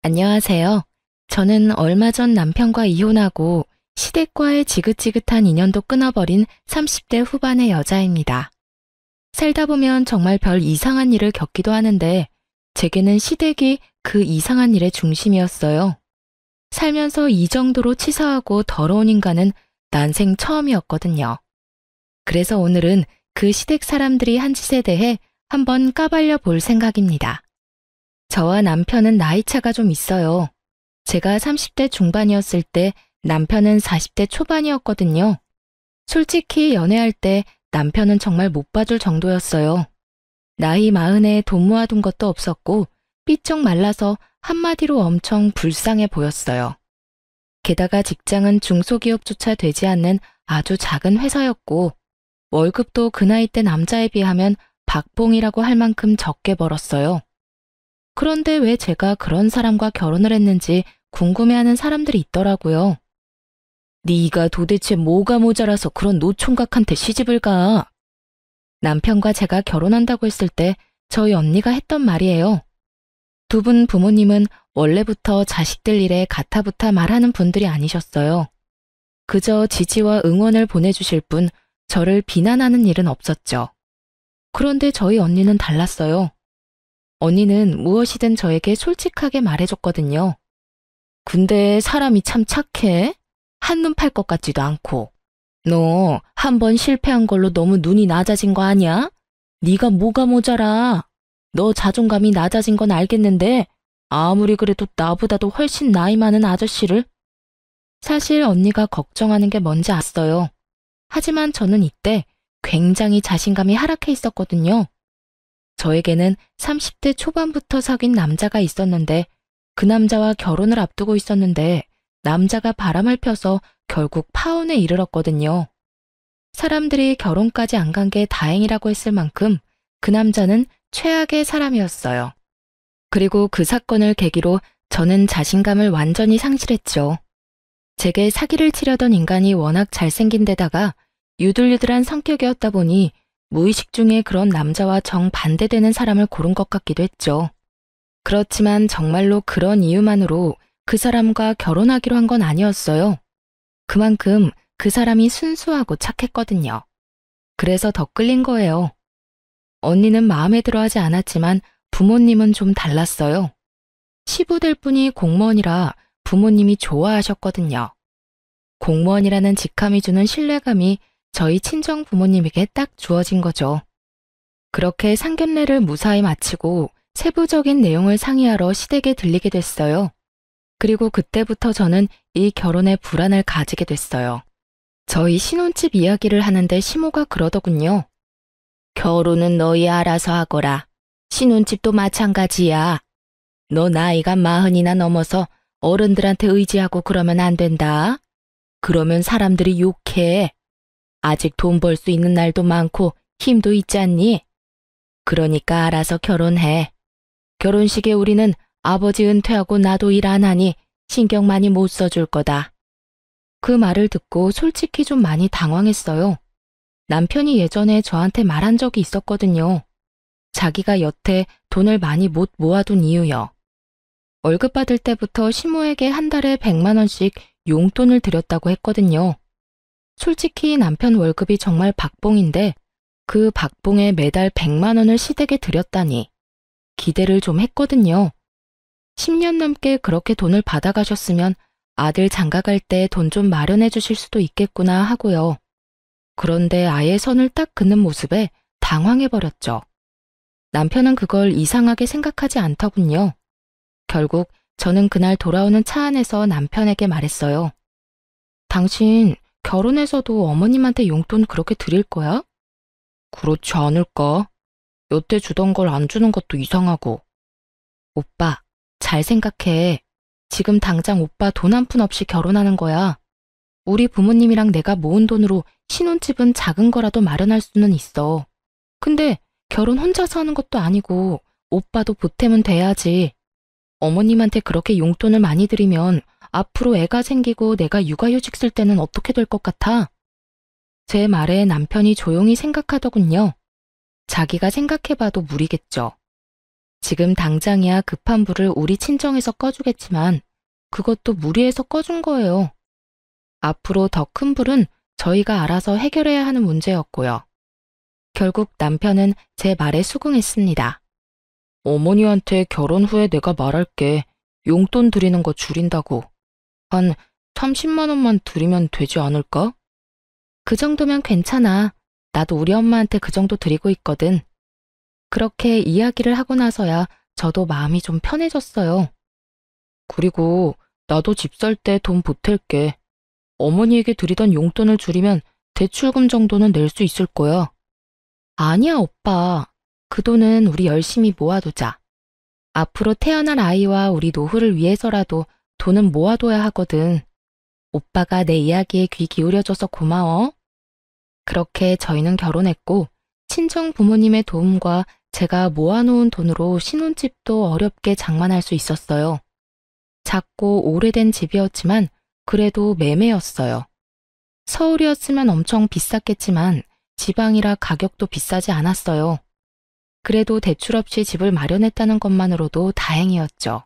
안녕하세요. 저는 얼마 전 남편과 이혼하고 시댁과의 지긋지긋한 인연도 끊어버린 30대 후반의 여자입니다. 살다 보면 정말 별 이상한 일을 겪기도 하는데 제게는 시댁이 그 이상한 일의 중심이었어요. 살면서 이 정도로 치사하고 더러운 인간은 난생 처음이었거든요. 그래서 오늘은 그 시댁 사람들이 한 짓에 대해 한번 까발려 볼 생각입니다. 저와 남편은 나이차가 좀 있어요. 제가 30대 중반이었을 때 남편은 40대 초반이었거든요. 솔직히 연애할 때 남편은 정말 못 봐줄 정도였어요. 나이 마흔에 돈 모아둔 것도 없었고 삐쩍 말라서 한마디로 엄청 불쌍해 보였어요. 게다가 직장은 중소기업조차 되지 않는 아주 작은 회사였고 월급도 그 나이 때 남자에 비하면 박봉이라고 할 만큼 적게 벌었어요. 그런데 왜 제가 그런 사람과 결혼을 했는지 궁금해하는 사람들이 있더라고요. 네가 도대체 뭐가 모자라서 그런 노총각한테 시집을 가? 남편과 제가 결혼한다고 했을 때 저희 언니가 했던 말이에요. 두 분 부모님은 원래부터 자식들 일에 가타부타 말하는 분들이 아니셨어요. 그저 지지와 응원을 보내주실 뿐 저를 비난하는 일은 없었죠. 그런데 저희 언니는 달랐어요. 언니는 무엇이든 저에게 솔직하게 말해줬거든요. 근데 사람이 참 착해? 한눈 팔 것 같지도 않고. 너 한 번 실패한 걸로 너무 눈이 낮아진 거 아니야? 네가 뭐가 모자라? 너 자존감이 낮아진 건 알겠는데 아무리 그래도 나보다도 훨씬 나이 많은 아저씨를? 사실 언니가 걱정하는 게 뭔지 알았어요. 하지만 저는 이때 굉장히 자신감이 하락해 있었거든요. 저에게는 30대 초반부터 사귄 남자가 있었는데 그 남자와 결혼을 앞두고 있었는데 남자가 바람을 펴서 결국 파혼에 이르렀거든요. 사람들이 결혼까지 안 간 게 다행이라고 했을 만큼 그 남자는 최악의 사람이었어요. 그리고 그 사건을 계기로 저는 자신감을 완전히 상실했죠. 제게 사기를 치려던 인간이 워낙 잘생긴 데다가 유들유들한 성격이었다 보니 무의식 중에 그런 남자와 정반대되는 사람을 고른 것 같기도 했죠. 그렇지만 정말로 그런 이유만으로 그 사람과 결혼하기로 한 건 아니었어요. 그만큼 그 사람이 순수하고 착했거든요. 그래서 더 끌린 거예요. 언니는 마음에 들어하지 않았지만 부모님은 좀 달랐어요. 시부될 분이 공무원이라 부모님이 좋아하셨거든요. 공무원이라는 직함이 주는 신뢰감이 저희 친정 부모님에게 딱 주어진 거죠. 그렇게 상견례를 무사히 마치고 세부적인 내용을 상의하러 시댁에 들리게 됐어요. 그리고 그때부터 저는 이 결혼에 불안을 가지게 됐어요. 저희 신혼집 이야기를 하는데 시모가 그러더군요. 결혼은 너희 알아서 하거라. 신혼집도 마찬가지야. 너 나이가 40이나 넘어서 어른들한테 의지하고 그러면 안 된다. 그러면 사람들이 욕해. 아직 돈 벌 수 있는 날도 많고 힘도 있지 않니? 그러니까 알아서 결혼해. 결혼식에 우리는 아버지 은퇴하고 나도 일 안 하니 신경 많이 못 써줄 거다. 그 말을 듣고 솔직히 좀 많이 당황했어요. 남편이 예전에 저한테 말한 적이 있었거든요. 자기가 여태 돈을 많이 못 모아둔 이유요. 월급 받을 때부터 시모에게 한 달에 100만 원씩 용돈을 드렸다고 했거든요. 솔직히 남편 월급이 정말 박봉인데 그 박봉에 매달 100만 원을 시댁에 드렸다니 기대를 좀 했거든요. 10년 넘게 그렇게 돈을 받아가셨으면 아들 장가갈 때 돈 좀 마련해 주실 수도 있겠구나 하고요. 그런데 아예 선을 딱 긋는 모습에 당황해버렸죠. 남편은 그걸 이상하게 생각하지 않더군요. 결국 저는 그날 돌아오는 차 안에서 남편에게 말했어요. 당신 결혼해서도 어머님한테 용돈 그렇게 드릴 거야? 그렇지 않을까? 여태 주던 걸 안 주는 것도 이상하고. 오빠, 잘 생각해. 지금 당장 오빠 돈 한 푼 없이 결혼하는 거야. 우리 부모님이랑 내가 모은 돈으로 신혼집은 작은 거라도 마련할 수는 있어. 근데 결혼 혼자서 하는 것도 아니고 오빠도 보탬은 돼야지. 어머님한테 그렇게 용돈을 많이 드리면 앞으로 애가 생기고 내가 육아휴직 쓸 때는 어떻게 될 것 같아? 제 말에 남편이 조용히 생각하더군요. 자기가 생각해봐도 무리겠죠. 지금 당장이야 급한 불을 우리 친정에서 꺼주겠지만 그것도 무리해서 꺼준 거예요. 앞으로 더 큰 불은 저희가 알아서 해결해야 하는 문제였고요. 결국 남편은 제 말에 수긍했습니다. 어머니한테 결혼 후에 내가 말할게. 용돈 드리는 거 줄인다고. 한 30만 원만 드리면 되지 않을까? 그 정도면 괜찮아. 나도 우리 엄마한테 그 정도 드리고 있거든. 그렇게 이야기를 하고 나서야 저도 마음이 좀 편해졌어요. 그리고 나도 집 살 때 돈 보탤게. 어머니에게 드리던 용돈을 줄이면 대출금 정도는 낼 수 있을 거야. 아니야, 오빠. 그 돈은 우리 열심히 모아두자. 앞으로 태어날 아이와 우리 노후를 위해서라도 돈은 모아둬야 하거든. 오빠가 내 이야기에 귀 기울여줘서 고마워. 그렇게 저희는 결혼했고 친정 부모님의 도움과 제가 모아놓은 돈으로 신혼집도 어렵게 장만할 수 있었어요. 작고 오래된 집이었지만 그래도 매매였어요. 서울이었으면 엄청 비쌌겠지만 지방이라 가격도 비싸지 않았어요. 그래도 대출 없이 집을 마련했다는 것만으로도 다행이었죠.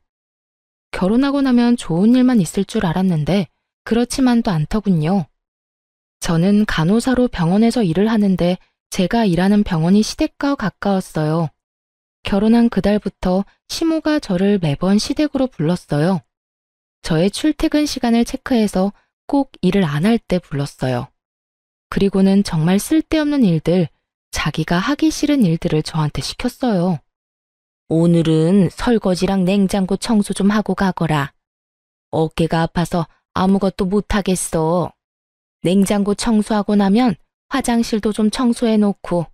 결혼하고 나면 좋은 일만 있을 줄 알았는데 그렇지만도 않더군요. 저는 간호사로 병원에서 일을 하는데 제가 일하는 병원이 시댁과 가까웠어요. 결혼한 그달부터 시모가 저를 매번 시댁으로 불렀어요. 저의 출퇴근 시간을 체크해서 꼭 일을 안 할 때 불렀어요. 그리고는 정말 쓸데없는 일들, 자기가 하기 싫은 일들을 저한테 시켰어요. 오늘은 설거지랑 냉장고 청소 좀 하고 가거라. 어깨가 아파서 아무것도 못하겠어. 냉장고 청소하고 나면 화장실도 좀 청소해 놓고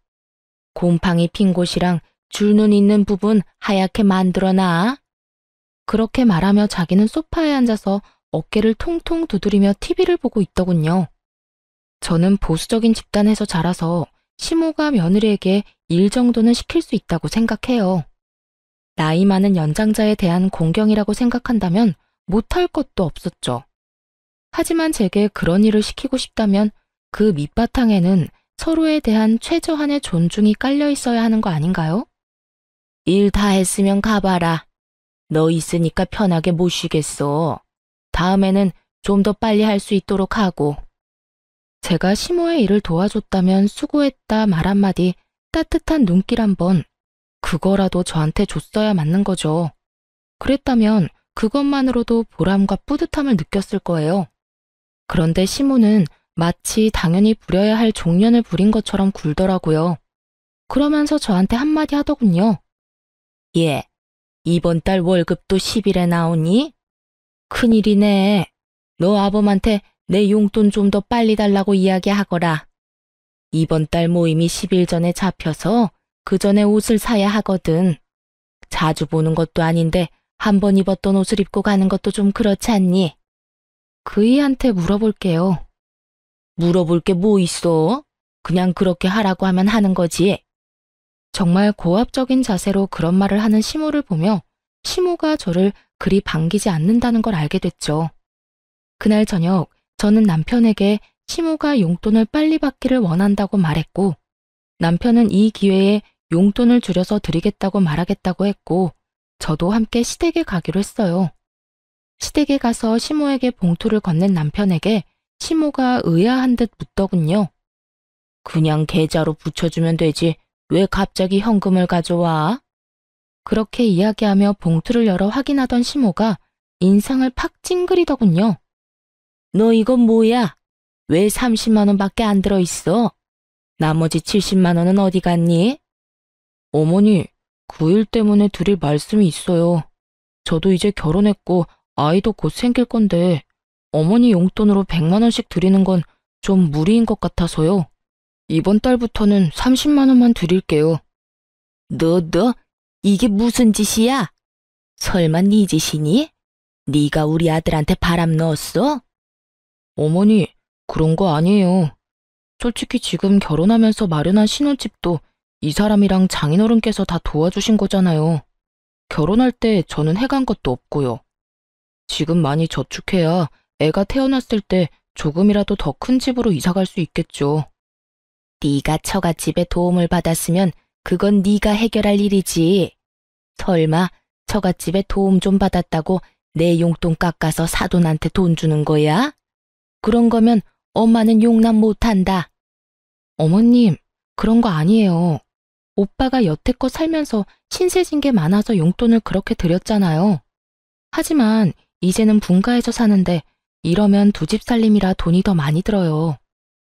곰팡이 핀 곳이랑 줄눈 있는 부분 하얗게 만들어놔. 그렇게 말하며 자기는 소파에 앉아서 어깨를 통통 두드리며 TV를 보고 있더군요. 저는 보수적인 집단에서 자라서 시모가 며느리에게 일 정도는 시킬 수 있다고 생각해요. 나이 많은 연장자에 대한 공경이라고 생각한다면 못할 것도 없었죠. 하지만 제게 그런 일을 시키고 싶다면 그 밑바탕에는 서로에 대한 최저한의 존중이 깔려 있어야 하는 거 아닌가요? 일 다 했으면 가봐라. 너 있으니까 편하게 못 쉬겠어. 다음에는 좀 더 빨리 할 수 있도록 하고. 제가 시모의 일을 도와줬다면 수고했다 말 한마디, 따뜻한 눈길 한번, 그거라도 저한테 줬어야 맞는 거죠. 그랬다면 그것만으로도 보람과 뿌듯함을 느꼈을 거예요. 그런데 시모는 마치 당연히 부려야 할 종년을 부린 것처럼 굴더라고요. 그러면서 저한테 한마디 하더군요. 예, 이번 달 월급도 10일에 나오니? 큰일이네. 너 아범한테 내 용돈 좀 더 빨리 달라고 이야기하거라. 이번 달 모임이 10일 전에 잡혀서 그 전에 옷을 사야 하거든. 자주 보는 것도 아닌데 한 번 입었던 옷을 입고 가는 것도 좀 그렇지 않니? 그이한테 물어볼게요. 물어볼 게 뭐 있어? 그냥 그렇게 하라고 하면 하는 거지. 정말 고압적인 자세로 그런 말을 하는 시모를 보며 시모가 저를 그리 반기지 않는다는 걸 알게 됐죠. 그날 저녁 저는 남편에게 시모가 용돈을 빨리 받기를 원한다고 말했고 남편은 이 기회에 용돈을 줄여서 드리겠다고 말하겠다고 했고 저도 함께 시댁에 가기로 했어요. 시댁에 가서 시모에게 봉투를 건넨 남편에게 시모가 의아한 듯 묻더군요. 그냥 계좌로 붙여주면 되지 왜 갑자기 현금을 가져와? 그렇게 이야기하며 봉투를 열어 확인하던 시모가 인상을 팍 찡그리더군요. 너 이건 뭐야? 왜 30만 원밖에 안 들어있어? 나머지 70만 원은 어디 갔니? 어머니, 그 일 때문에 드릴 말씀이 있어요. 저도 이제 결혼했고 아이도 곧 생길 건데 어머니 용돈으로 100만 원씩 드리는 건 좀 무리인 것 같아서요. 이번 달부터는 30만 원만 드릴게요. 너, 이게 무슨 짓이야? 설마 네 짓이니? 네가 우리 아들한테 바람 넣었어? 어머니, 그런 거 아니에요. 솔직히 지금 결혼하면서 마련한 신혼집도 이 사람이랑 장인어른께서 다 도와주신 거잖아요. 결혼할 때 저는 해간 것도 없고요. 지금 많이 저축해야 애가 태어났을 때 조금이라도 더 큰 집으로 이사갈 수 있겠죠. 네가 처갓집에 도움을 받았으면 그건 네가 해결할 일이지. 설마 처갓집에 도움 좀 받았다고 내 용돈 깎아서 사돈한테 돈 주는 거야? 그런 거면 엄마는 용납 못한다. 어머님, 그런 거 아니에요. 오빠가 여태껏 살면서 신세진 게 많아서 용돈을 그렇게 드렸잖아요. 하지만 이제는 분가해서 사는데 이러면 두 집 살림이라 돈이 더 많이 들어요.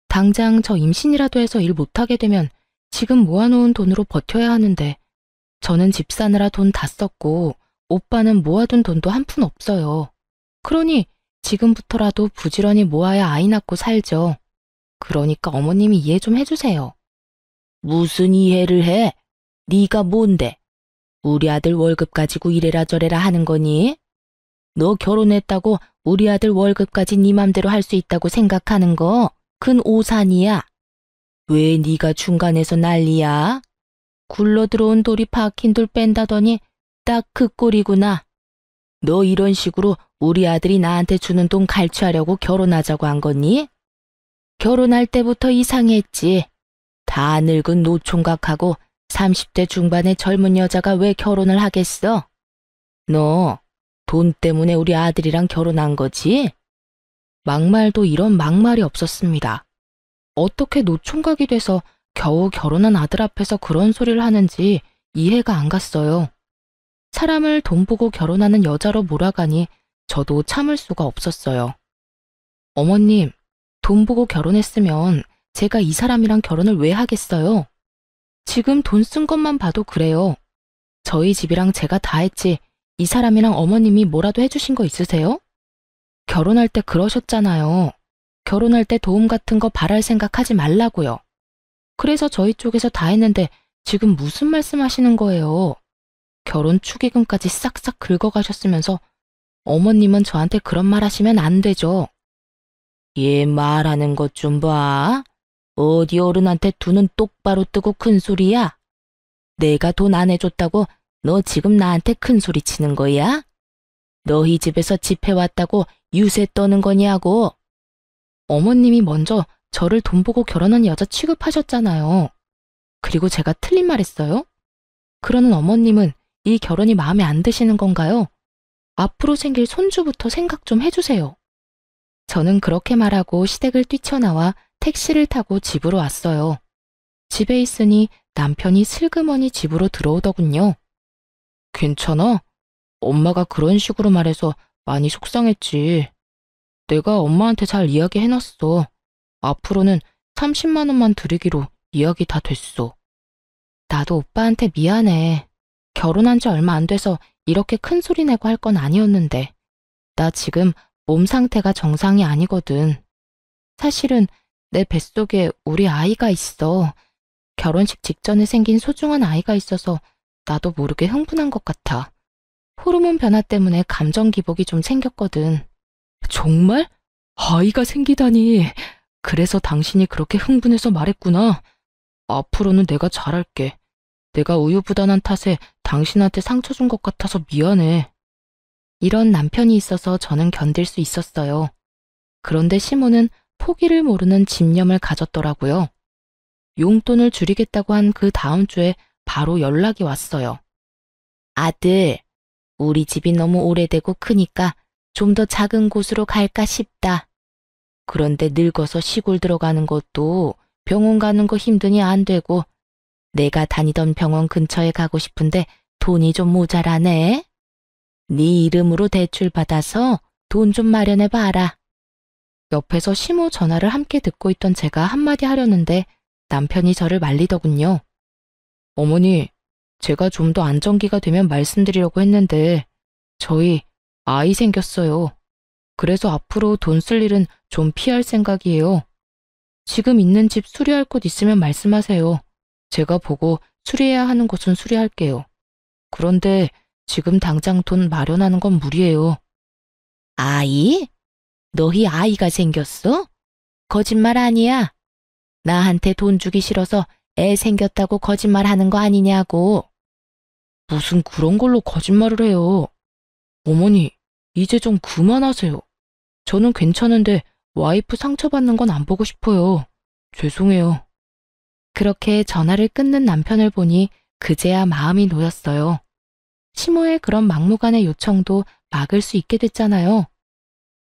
당장 저 임신이라도 해서 일 못하게 되면 지금 모아놓은 돈으로 버텨야 하는데 저는 집 사느라 돈 다 썼고 오빠는 모아둔 돈도 한 푼 없어요. 그러니 지금부터라도 부지런히 모아야 아이 낳고 살죠. 그러니까 어머님이 이해 좀 해주세요. 무슨 이해를 해? 네가 뭔데? 우리 아들 월급 가지고 이래라 저래라 하는 거니? 너 결혼했다고 우리 아들 월급까지 네 맘대로 할 수 있다고 생각하는 거 큰 오산이야. 왜 네가 중간에서 난리야? 굴러 들어온 돌이 박힌 돌 뺀다더니 딱 그 꼴이구나. 너 이런 식으로 우리 아들이 나한테 주는 돈 갈취하려고 결혼하자고 한 거니? 결혼할 때부터 이상했지. 다 늙은 노총각하고 30대 중반의 젊은 여자가 왜 결혼을 하겠어? 너 돈 때문에 우리 아들이랑 결혼한 거지? 막말도 이런 막말이 없었습니다. 어떻게 노총각이 돼서 겨우 결혼한 아들 앞에서 그런 소리를 하는지 이해가 안 갔어요. 사람을 돈 보고 결혼하는 여자로 몰아가니 저도 참을 수가 없었어요. 어머님, 돈 보고 결혼했으면 제가 이 사람이랑 결혼을 왜 하겠어요? 지금 돈 쓴 것만 봐도 그래요. 저희 집이랑 제가 다 했지 이 사람이랑 어머님이 뭐라도 해주신 거 있으세요? 결혼할 때 그러셨잖아요. 결혼할 때 도움 같은 거 바랄 생각하지 말라고요. 그래서 저희 쪽에서 다 했는데 지금 무슨 말씀하시는 거예요? 결혼 축의금까지 싹싹 긁어가셨으면서 어머님은 저한테 그런 말 하시면 안 되죠. 얘 말하는 것 좀 봐. 어디 어른한테 두 눈 똑바로 뜨고 큰 소리야? 내가 돈 안 해줬다고 너 지금 나한테 큰 소리 치는 거야? 너희 집에서 집해왔다고 유세 떠는 거냐고. 어머님이 먼저 저를 돈 보고 결혼한 여자 취급하셨잖아요. 그리고 제가 틀린 말 했어요? 그러는 어머님은 이 결혼이 마음에 안 드시는 건가요? 앞으로 생길 손주부터 생각 좀 해주세요. 저는 그렇게 말하고 시댁을 뛰쳐나와 택시를 타고 집으로 왔어요. 집에 있으니 남편이 슬그머니 집으로 들어오더군요. 괜찮아? 엄마가 그런 식으로 말해서 많이 속상했지. 내가 엄마한테 잘 이야기해놨어. 앞으로는 30만 원만 드리기로 이야기 다 됐어. 나도 오빠한테 미안해. 결혼한 지 얼마 안 돼서 이렇게 큰 소리 내고 할 건 아니었는데. 나 지금 몸 상태가 정상이 아니거든. 사실은 내 뱃속에 우리 아이가 있어. 결혼식 직전에 생긴 소중한 아이가 있어서 나도 모르게 흥분한 것 같아. 호르몬 변화 때문에 감정 기복이 좀 생겼거든. 정말? 아이가 생기다니. 그래서 당신이 그렇게 흥분해서 말했구나. 앞으로는 내가 잘할게. 내가 우유부단한 탓에 당신한테 상처 준 것 같아서 미안해. 이런 남편이 있어서 저는 견딜 수 있었어요. 그런데 시모는 포기를 모르는 집념을 가졌더라고요. 용돈을 줄이겠다고 한 그 다음 주에 바로 연락이 왔어요. 아들, 우리 집이 너무 오래되고 크니까 좀 더 작은 곳으로 갈까 싶다. 그런데 늙어서 시골 들어가는 것도 병원 가는 거 힘드니 안 되고 내가 다니던 병원 근처에 가고 싶은데 돈이 좀 모자라네. 네 이름으로 대출 받아서 돈 좀 마련해 봐라. 옆에서 시모 전화를 함께 듣고 있던 제가 한마디 하려는데 남편이 저를 말리더군요. 어머니, 제가 좀 더 안정기가 되면 말씀드리려고 했는데 저희 아이 생겼어요. 그래서 앞으로 돈 쓸 일은 좀 피할 생각이에요. 지금 있는 집 수리할 곳 있으면 말씀하세요. 제가 보고 수리해야 하는 곳은 수리할게요. 그런데 지금 당장 돈 마련하는 건 무리예요. 아이? 너희 아이가 생겼어? 거짓말 아니야. 나한테 돈 주기 싫어서 애 생겼다고 거짓말하는 거 아니냐고. 무슨 그런 걸로 거짓말을 해요. 어머니, 이제 좀 그만하세요. 저는 괜찮은데 와이프 상처받는 건 안 보고 싶어요. 죄송해요. 그렇게 전화를 끊는 남편을 보니 그제야 마음이 놓였어요. 시모의 그런 막무가내 요청도 막을 수 있게 됐잖아요.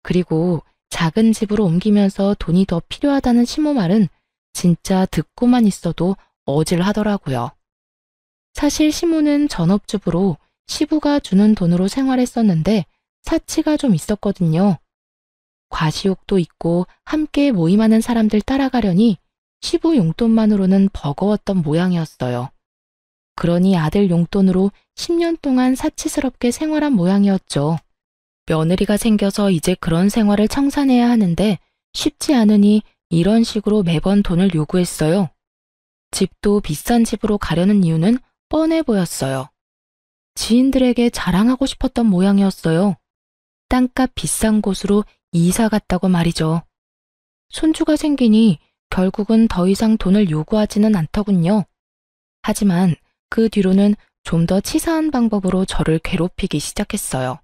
그리고 작은 집으로 옮기면서 돈이 더 필요하다는 시모 말은 진짜 듣고만 있어도 어질하더라고요. 사실 시모는 전업주부로 시부가 주는 돈으로 생활했었는데 사치가 좀 있었거든요. 과시욕도 있고 함께 모임하는 사람들 따라가려니 시부 용돈만으로는 버거웠던 모양이었어요. 그러니 아들 용돈으로 10년 동안 사치스럽게 생활한 모양이었죠. 며느리가 생겨서 이제 그런 생활을 청산해야 하는데 쉽지 않으니 이런 식으로 매번 돈을 요구했어요. 집도 비싼 집으로 가려는 이유는 뻔해 보였어요. 지인들에게 자랑하고 싶었던 모양이었어요. 땅값 비싼 곳으로 이사 갔다고 말이죠. 손주가 생기니 결국은 더 이상 돈을 요구하지는 않더군요. 하지만 그 뒤로는 좀 더 치사한 방법으로 저를 괴롭히기 시작했어요.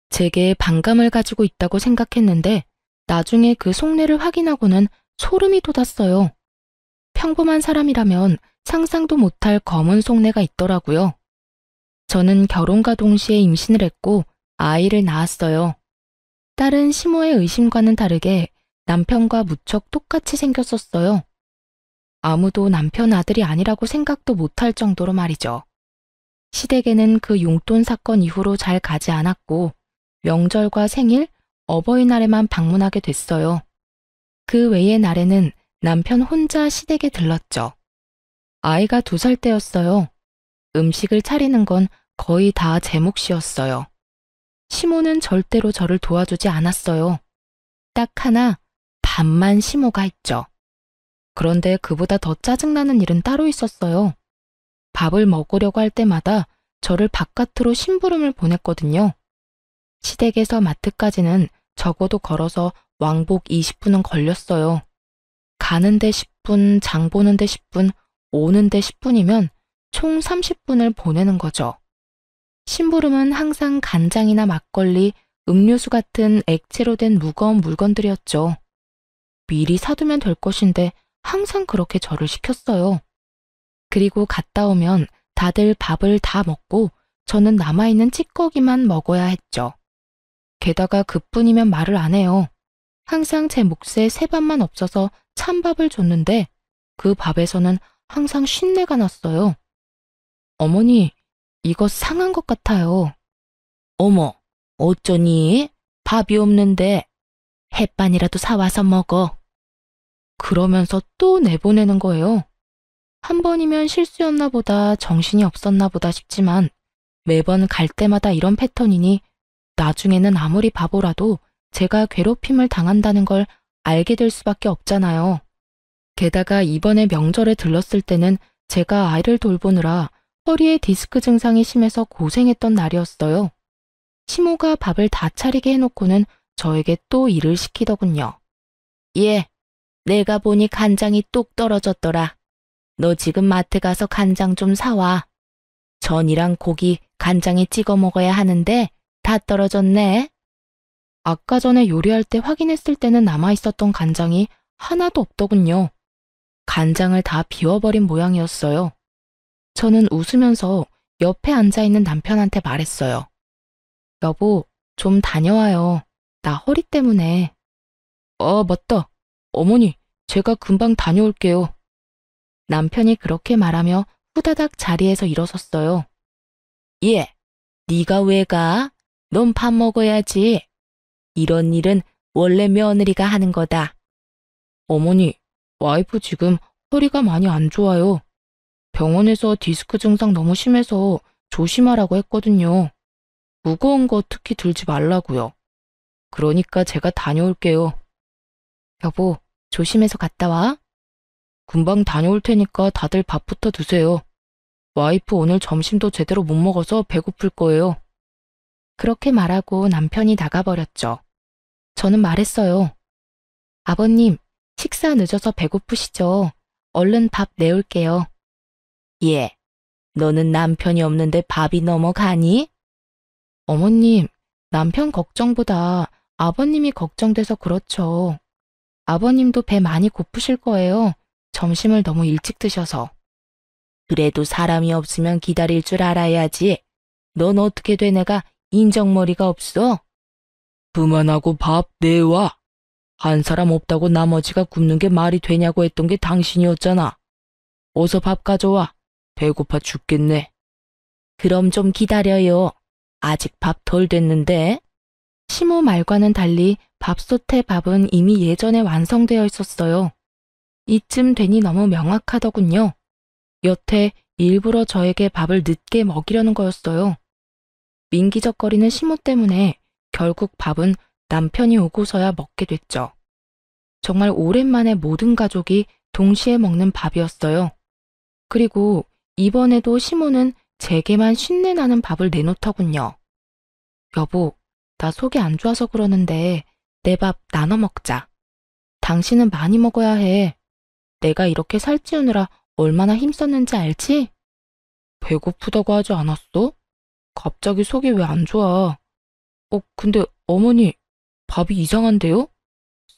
제게 반감을 가지고 있다고 생각했는데 나중에 그 속내를 확인하고는 소름이 돋았어요. 평범한 사람이라면 상상도 못할 검은 속내가 있더라고요. 저는 결혼과 동시에 임신을 했고 아이를 낳았어요. 딸은 시모의 의심과는 다르게 남편과 무척 똑같이 생겼었어요. 아무도 남편 아들이 아니라고 생각도 못할 정도로 말이죠. 시댁에는 그 용돈 사건 이후로 잘 가지 않았고 명절과 생일, 어버이날에만 방문하게 됐어요. 그 외의 날에는 남편 혼자 시댁에 들렀죠. 아이가 2살 때였어요. 음식을 차리는 건 거의 다 제 몫이었어요. 시모는 절대로 저를 도와주지 않았어요. 딱 하나, 밥만 시모가 했죠. 그런데 그보다 더 짜증나는 일은 따로 있었어요. 밥을 먹으려고 할 때마다 저를 바깥으로 심부름을 보냈거든요. 시댁에서 마트까지는 적어도 걸어서 왕복 20분은 걸렸어요. 가는데 10분, 장 보는데 10분, 오는데 10분이면 총 30분을 보내는 거죠. 심부름은 항상 간장이나 막걸리, 음료수 같은 액체로 된 무거운 물건들이었죠. 미리 사두면 될 것인데 항상 그렇게 저를 시켰어요. 그리고 갔다 오면 다들 밥을 다 먹고 저는 남아있는 찌꺼기만 먹어야 했죠. 게다가 그뿐이면 말을 안 해요. 항상 제 몫에 새밥만 없어서 찬밥을 줬는데 그 밥에서는 항상 쉰내가 났어요. 어머니, 이거 상한 것 같아요. 어머, 어쩌니? 밥이 없는데 햇반이라도 사와서 먹어. 그러면서 또 내보내는 거예요. 한 번이면 실수였나 보다, 정신이 없었나 보다 싶지만 매번 갈 때마다 이런 패턴이니 나중에는 아무리 바보라도 제가 괴롭힘을 당한다는 걸 알게 될 수밖에 없잖아요. 게다가 이번에 명절에 들렀을 때는 제가 아이를 돌보느라 허리에 디스크 증상이 심해서 고생했던 날이었어요. 시모가 밥을 다 차리게 해놓고는 저에게 또 일을 시키더군요. 예, 내가 보니 간장이 뚝 떨어졌더라. 너 지금 마트 가서 간장 좀 사와. 전이랑 고기 간장에 찍어 먹어야 하는데 다 떨어졌네. 아까 전에 요리할 때 확인했을 때는 남아있었던 간장이 하나도 없더군요. 간장을 다 비워버린 모양이었어요. 저는 웃으면서 옆에 앉아있는 남편한테 말했어요. 여보, 좀 다녀와요. 나 허리 때문에. 맞다. 어머니, 제가 금방 다녀올게요. 남편이 그렇게 말하며 후다닥 자리에서 일어섰어요. 예, 네가 왜 가? 넌 밥 먹어야지. 이런 일은 원래 며느리가 하는 거다. 어머니, 와이프 지금 허리가 많이 안 좋아요. 병원에서 디스크 증상 너무 심해서 조심하라고 했거든요. 무거운 거 특히 들지 말라고요. 그러니까 제가 다녀올게요. 여보, 조심해서 갔다 와. 금방 다녀올 테니까 다들 밥부터 드세요. 와이프 오늘 점심도 제대로 못 먹어서 배고플 거예요. 그렇게 말하고 남편이 나가버렸죠. 저는 말했어요. 아버님, 식사 늦어서 배고프시죠? 얼른 밥 내올게요. 예, 너는 남편이 없는데 밥이 넘어가니? 어머님, 남편 걱정보다 아버님이 걱정돼서 그렇죠. 아버님도 배 많이 고프실 거예요. 점심을 너무 일찍 드셔서. 그래도 사람이 없으면 기다릴 줄 알아야지. 넌 어떻게 돼 내가 인정머리가 없어? 그만하고 밥 내와. 한 사람 없다고 나머지가 굶는 게 말이 되냐고 했던 게 당신이었잖아. 어서 밥 가져와. 배고파 죽겠네. 그럼 좀 기다려요. 아직 밥 덜 됐는데. 시모 말과는 달리 밥솥의 밥은 이미 예전에 완성되어 있었어요. 이쯤 되니 너무 명확하더군요. 여태 일부러 저에게 밥을 늦게 먹이려는 거였어요. 민기적거리는 시모 때문에 결국 밥은 남편이 오고서야 먹게 됐죠. 정말 오랜만에 모든 가족이 동시에 먹는 밥이었어요. 그리고 이번에도 시모는 제게만 쉰내 나는 밥을 내놓더군요. 여보, 나 속이 안 좋아서 그러는데 내 밥 나눠 먹자. 당신은 많이 먹어야 해. 내가 이렇게 살찌우느라 얼마나 힘썼는지 알지? 배고프다고 하지 않았어? 갑자기 속이 왜 안 좋아? 근데 어머니, 밥이 이상한데요?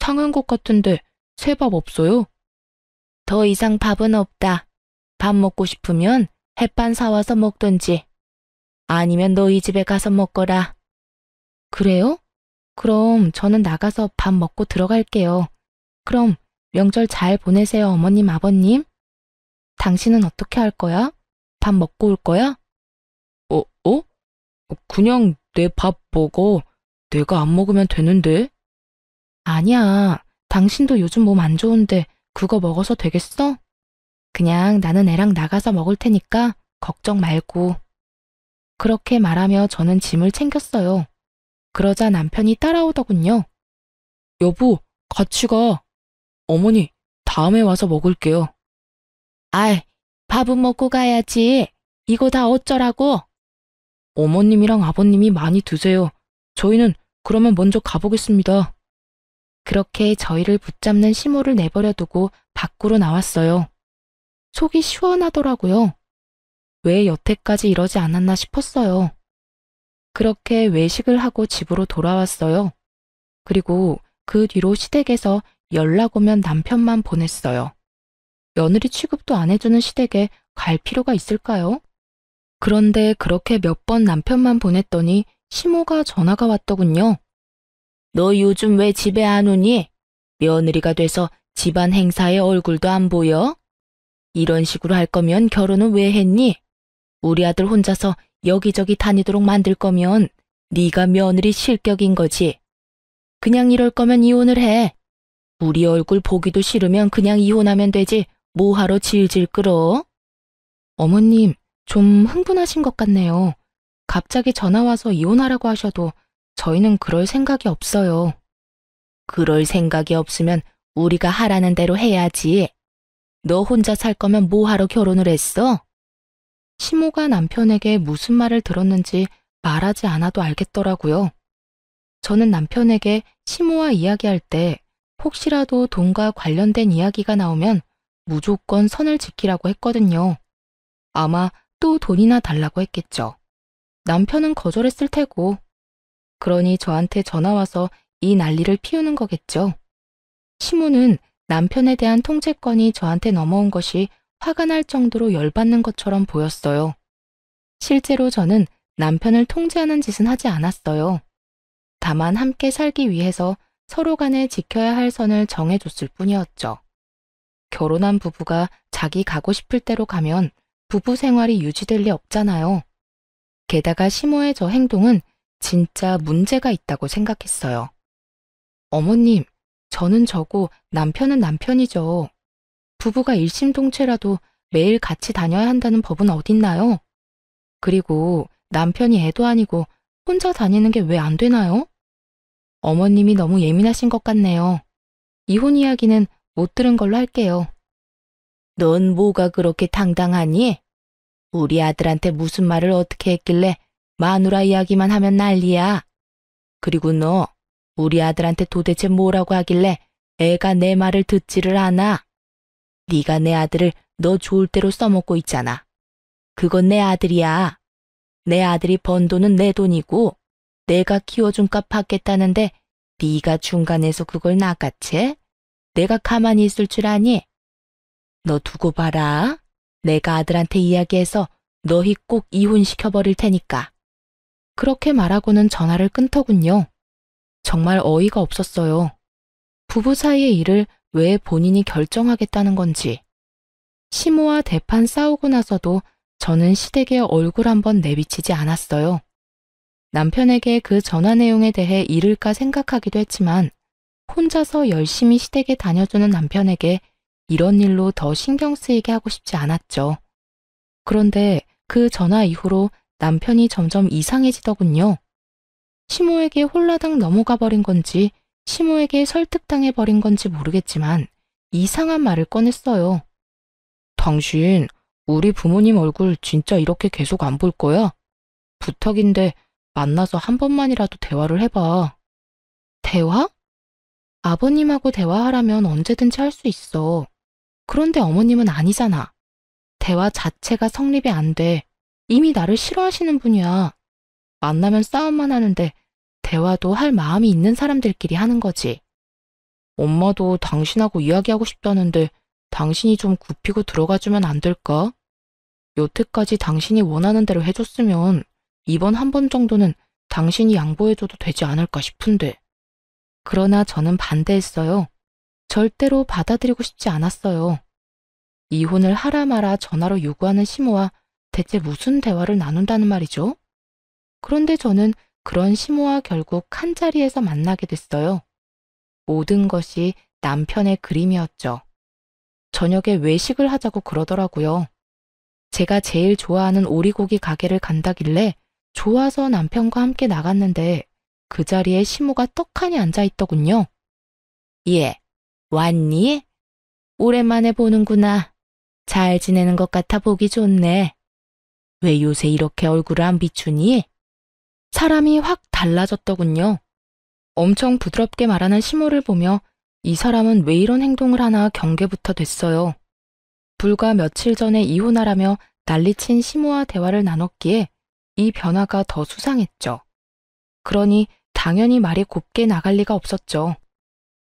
상한 것 같은데 새 밥 없어요? 더 이상 밥은 없다. 밥 먹고 싶으면 햇반 사와서 먹던지. 아니면 너희 집에 가서 먹거라. 그래요? 그럼 저는 나가서 밥 먹고 들어갈게요. 그럼 명절 잘 보내세요, 어머님, 아버님. 당신은 어떻게 할 거야? 밥 먹고 올 거야? 그냥 내 밥 먹어. 내가 안 먹으면 되는데. 아니야. 당신도 요즘 몸 안 좋은데 그거 먹어서 되겠어? 그냥 나는 애랑 나가서 먹을 테니까 걱정 말고. 그렇게 말하며 저는 짐을 챙겼어요. 그러자 남편이 따라오더군요. 여보, 같이 가. 어머니, 다음에 와서 먹을게요. 아이, 밥은 먹고 가야지. 이거 다 어쩌라고? 어머님이랑 아버님이 많이 드세요. 저희는 그러면 먼저 가보겠습니다. 그렇게 저희를 붙잡는 시모를 내버려 두고 밖으로 나왔어요. 속이 시원하더라고요. 왜 여태까지 이러지 않았나 싶었어요. 그렇게 외식을 하고 집으로 돌아왔어요. 그리고 그 뒤로 시댁에서 연락 오면 남편만 보냈어요. 며느리 취급도 안 해주는 시댁에 갈 필요가 있을까요? 그런데 그렇게 몇 번 남편만 보냈더니 시모가 전화가 왔더군요. 너 요즘 왜 집에 안 오니? 며느리가 돼서 집안 행사에 얼굴도 안 보여? 이런 식으로 할 거면 결혼은 왜 했니? 우리 아들 혼자서 여기저기 다니도록 만들 거면 네가 며느리 실격인 거지. 그냥 이럴 거면 이혼을 해. 우리 얼굴 보기도 싫으면 그냥 이혼하면 되지. 뭐하러 질질 끌어? 어머님, 좀 흥분하신 것 같네요. 갑자기 전화 와서 이혼하라고 하셔도 저희는 그럴 생각이 없어요. 그럴 생각이 없으면 우리가 하라는 대로 해야지. 너 혼자 살 거면 뭐하러 결혼을 했어? 시모가 남편에게 무슨 말을 들었는지 말하지 않아도 알겠더라고요. 저는 남편에게 시모와 이야기할 때 혹시라도 돈과 관련된 이야기가 나오면 무조건 선을 지키라고 했거든요. 아마 또 돈이나 달라고 했겠죠. 남편은 거절했을 테고. 그러니 저한테 전화와서 이 난리를 피우는 거겠죠. 시모는 남편에 대한 통제권이 저한테 넘어온 것이 화가 날 정도로 열받는 것처럼 보였어요. 실제로 저는 남편을 통제하는 짓은 하지 않았어요. 다만 함께 살기 위해서 서로 간에 지켜야 할 선을 정해줬을 뿐이었죠. 결혼한 부부가 자기 가고 싶을 대로 가면 부부 생활이 유지될 리 없잖아요. 게다가 시모의 저 행동은 진짜 문제가 있다고 생각했어요. 어머님, 저는 저고 남편은 남편이죠. 부부가 일심동체라도 매일 같이 다녀야 한다는 법은 어딨나요? 그리고 남편이 애도 아니고 혼자 다니는 게 왜 안 되나요? 어머님이 너무 예민하신 것 같네요. 이혼 이야기는 못 들은 걸로 할게요. 넌 뭐가 그렇게 당당하니? 우리 아들한테 무슨 말을 어떻게 했길래 마누라 이야기만 하면 난리야. 그리고 너 우리 아들한테 도대체 뭐라고 하길래 애가 내 말을 듣지를 않아. 네가 내 아들을 너 좋을 대로 써먹고 있잖아. 그건 내 아들이야. 내 아들이 번 돈은 내 돈이고 내가 키워준 값 받겠다는데 네가 중간에서 그걸 낚아채? 내가 가만히 있을 줄 아니? 너 두고 봐라. 내가 아들한테 이야기해서 너희 꼭 이혼시켜버릴 테니까. 그렇게 말하고는 전화를 끊더군요. 정말 어이가 없었어요. 부부 사이의 일을 왜 본인이 결정하겠다는 건지. 시모와 대판 싸우고 나서도 저는 시댁에 얼굴 한번 내비치지 않았어요. 남편에게 그 전화 내용에 대해 잃을까 생각하기도 했지만 혼자서 열심히 시댁에 다녀주는 남편에게 이런 일로 더 신경 쓰이게 하고 싶지 않았죠. 그런데 그 전화 이후로 남편이 점점 이상해지더군요. 시모에게 홀라당 넘어가 버린 건지 시모에게 설득당해 버린 건지 모르겠지만 이상한 말을 꺼냈어요. 당신, 우리 부모님 얼굴 진짜 이렇게 계속 안 볼 거야? 부탁인데 만나서 한 번만이라도 대화를 해봐. 대화? 아버님하고 대화하라면 언제든지 할 수 있어. 그런데 어머님은 아니잖아. 대화 자체가 성립이 안 돼. 이미 나를 싫어하시는 분이야. 만나면 싸움만 하는데 대화도 할 마음이 있는 사람들끼리 하는 거지. 엄마도 당신하고 이야기하고 싶다는데 당신이 좀 굽히고 들어가주면 안 될까? 여태까지 당신이 원하는 대로 해줬으면 이번 한 번 정도는 당신이 양보해줘도 되지 않을까 싶은데. 그러나 저는 반대했어요. 절대로 받아들이고 싶지 않았어요. 이혼을 하라 마라 전화로 요구하는 시모와 대체 무슨 대화를 나눈다는 말이죠? 그런데 저는 그런 시모와 결국 한자리에서 만나게 됐어요. 모든 것이 남편의 그림이었죠. 저녁에 외식을 하자고 그러더라고요. 제가 제일 좋아하는 오리고기 가게를 간다길래 좋아서 남편과 함께 나갔는데 그 자리에 시모가 떡하니 앉아있더군요. 예, 왔니? 오랜만에 보는구나. 잘 지내는 것 같아 보기 좋네. 왜 요새 이렇게 얼굴을 안 비추니? 사람이 확 달라졌더군요. 엄청 부드럽게 말하는 시모를 보며 이 사람은 왜 이런 행동을 하나 경계부터 됐어요. 불과 며칠 전에 이혼하라며 난리친 시모와 대화를 나눴기에 이 변화가 더 수상했죠. 그러니 당연히 말이 곱게 나갈 리가 없었죠.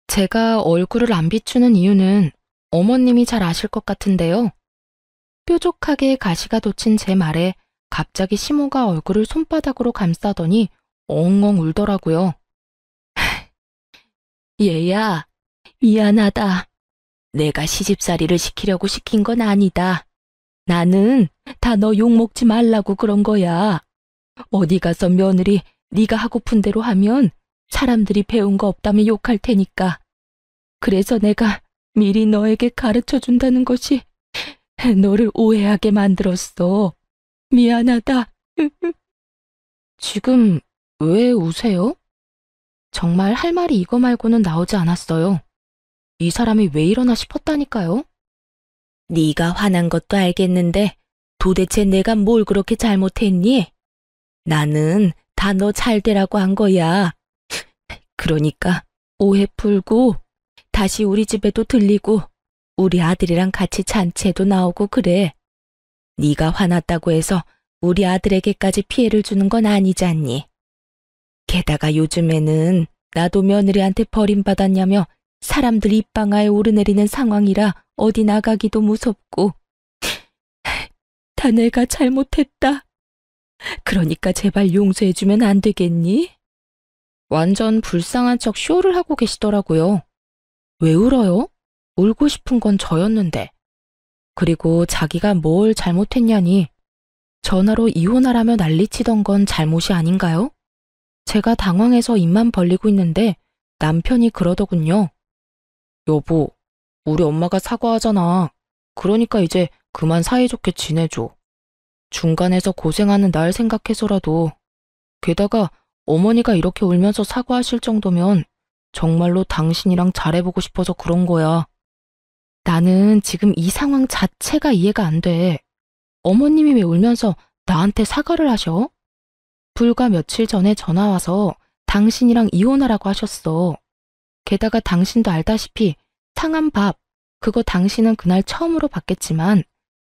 제가 얼굴을 안 비추는 이유는 어머님이 잘 아실 것 같은데요. 뾰족하게 가시가 돋친 제 말에 갑자기 시모가 얼굴을 손바닥으로 감싸더니 엉엉 울더라고요. 얘야, 미안하다. 내가 시집살이를 시키려고 시킨 건 아니다. 나는 다 너 욕먹지 말라고 그런 거야. 어디 가서 며느리 네가 하고픈 대로 하면 사람들이 배운 거 없다면 욕할 테니까. 그래서 내가 미리 너에게 가르쳐 준다는 것이 너를 오해하게 만들었어. 미안하다. 지금 왜 우세요? 정말 할 말이 이거 말고는 나오지 않았어요. 이 사람이 왜 이러나 싶었다니까요. 네가 화난 것도 알겠는데 도대체 내가 뭘 그렇게 잘못했니? 나는 다 너 잘되라고 한 거야. 그러니까 오해 풀고 다시 우리 집에도 들리고 우리 아들이랑 같이 잔치에도 나오고 그래. 네가 화났다고 해서 우리 아들에게까지 피해를 주는 건 아니잖니. 게다가 요즘에는 나도 며느리한테 버림받았냐며 사람들 입방아에 오르내리는 상황이라 어디 나가기도 무섭고. 다 내가 잘못했다. 그러니까 제발 용서해주면 안 되겠니? 완전 불쌍한 척 쇼를 하고 계시더라고요. 왜 울어요? 울고 싶은 건 저였는데. 그리고 자기가 뭘 잘못했냐니 전화로 이혼하라며 난리치던 건 잘못이 아닌가요? 제가 당황해서 입만 벌리고 있는데 남편이 그러더군요. 여보, 우리 엄마가 사과하잖아. 그러니까 이제 그만 사이좋게 지내줘. 중간에서 고생하는 날 생각해서라도. 게다가 어머니가 이렇게 울면서 사과하실 정도면 정말로 당신이랑 잘해보고 싶어서 그런 거야. 나는 지금 이 상황 자체가 이해가 안 돼. 어머님이 왜 울면서 나한테 사과를 하셔? 불과 며칠 전에 전화 와서 당신이랑 이혼하라고 하셨어. 게다가 당신도 알다시피 상한 밥, 그거 당신은 그날 처음으로 받겠지만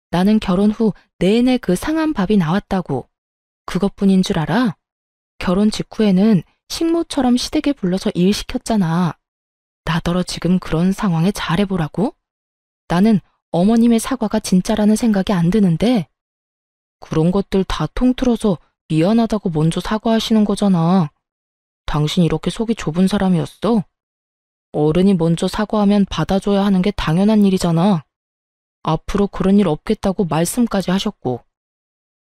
나는 결혼 후 내내 그 상한 밥이 나왔다고. 그것뿐인 줄 알아? 결혼 직후에는 식모처럼 시댁에 불러서 일 시켰잖아. 나더러 지금 그런 상황에 잘해보라고? 나는 어머님의 사과가 진짜라는 생각이 안 드는데. 그런 것들 다 통틀어서 미안하다고 먼저 사과하시는 거잖아. 당신 이렇게 속이 좁은 사람이었어? 어른이 먼저 사과하면 받아줘야 하는 게 당연한 일이잖아. 앞으로 그런 일 없겠다고 말씀까지 하셨고.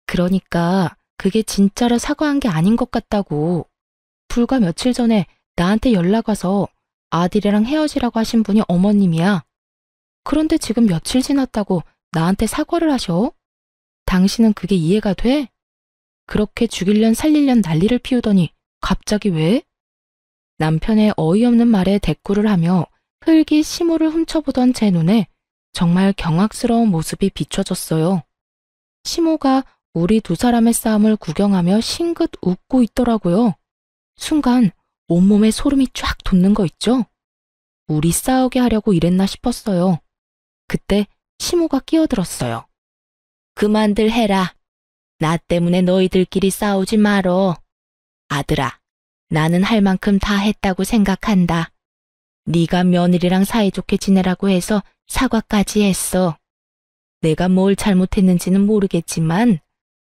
그러니까 그게 진짜로 사과한 게 아닌 것 같다고. 불과 며칠 전에 나한테 연락 와서 아들이랑 헤어지라고 하신 분이 어머님이야. 그런데 지금 며칠 지났다고 나한테 사과를 하셔? 당신은 그게 이해가 돼? 그렇게 죽일련 살릴련 난리를 피우더니 갑자기 왜? 남편의 어이없는 말에 대꾸를 하며 흙이 시모를 훔쳐보던 제 눈에 정말 경악스러운 모습이 비춰졌어요. 시모가 우리 두 사람의 싸움을 구경하며 싱긋 웃고 있더라고요. 순간 온몸에 소름이 쫙 돋는 거 있죠? 우리 싸우게 하려고 이랬나 싶었어요. 그때 시모가 끼어들었어요. 그만들 해라. 나 때문에 너희들끼리 싸우지 말어. 아들아, 나는 할 만큼 다 했다고 생각한다. 네가 며느리랑 사이좋게 지내라고 해서 사과까지 했어. 내가 뭘 잘못했는지는 모르겠지만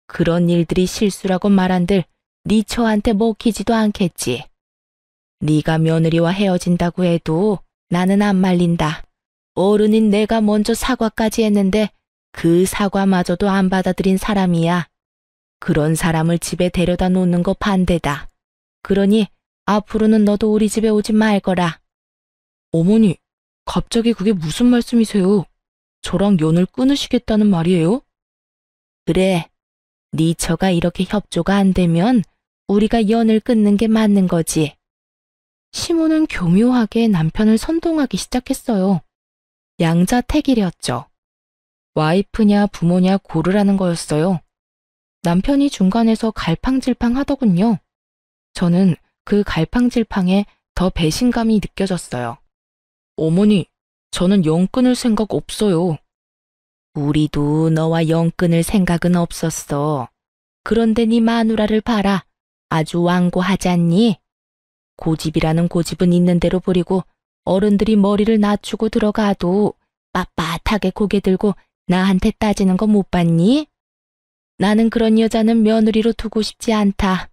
그런 일들이 실수라고 말한들 네 처한테 먹히지도 않겠지. 네가 며느리와 헤어진다고 해도 나는 안 말린다. 어른인 내가 먼저 사과까지 했는데 그 사과마저도 안 받아들인 사람이야. 그런 사람을 집에 데려다 놓는 거 반대다. 그러니 앞으로는 너도 우리 집에 오지 말거라. 어머니, 갑자기 그게 무슨 말씀이세요? 저랑 연을 끊으시겠다는 말이에요? 그래, 네 처가 이렇게 협조가 안 되면 우리가 연을 끊는 게 맞는 거지. 시모는 교묘하게 남편을 선동하기 시작했어요. 양자택일이었죠. 와이프냐 부모냐 고르라는 거였어요. 남편이 중간에서 갈팡질팡 하더군요. 저는 그 갈팡질팡에 더 배신감이 느껴졌어요. 어머니, 저는 영 끊을 생각 없어요. 우리도 너와 영 끊을 생각은 없었어. 그런데 네 마누라를 봐라. 아주 완고하잖니? 고집이라는 고집은 있는 대로 부리고 어른들이 머리를 낮추고 들어가도 빳빳하게 고개 들고 나한테 따지는 거 못 봤니? 나는 그런 여자는 며느리로 두고 싶지 않다.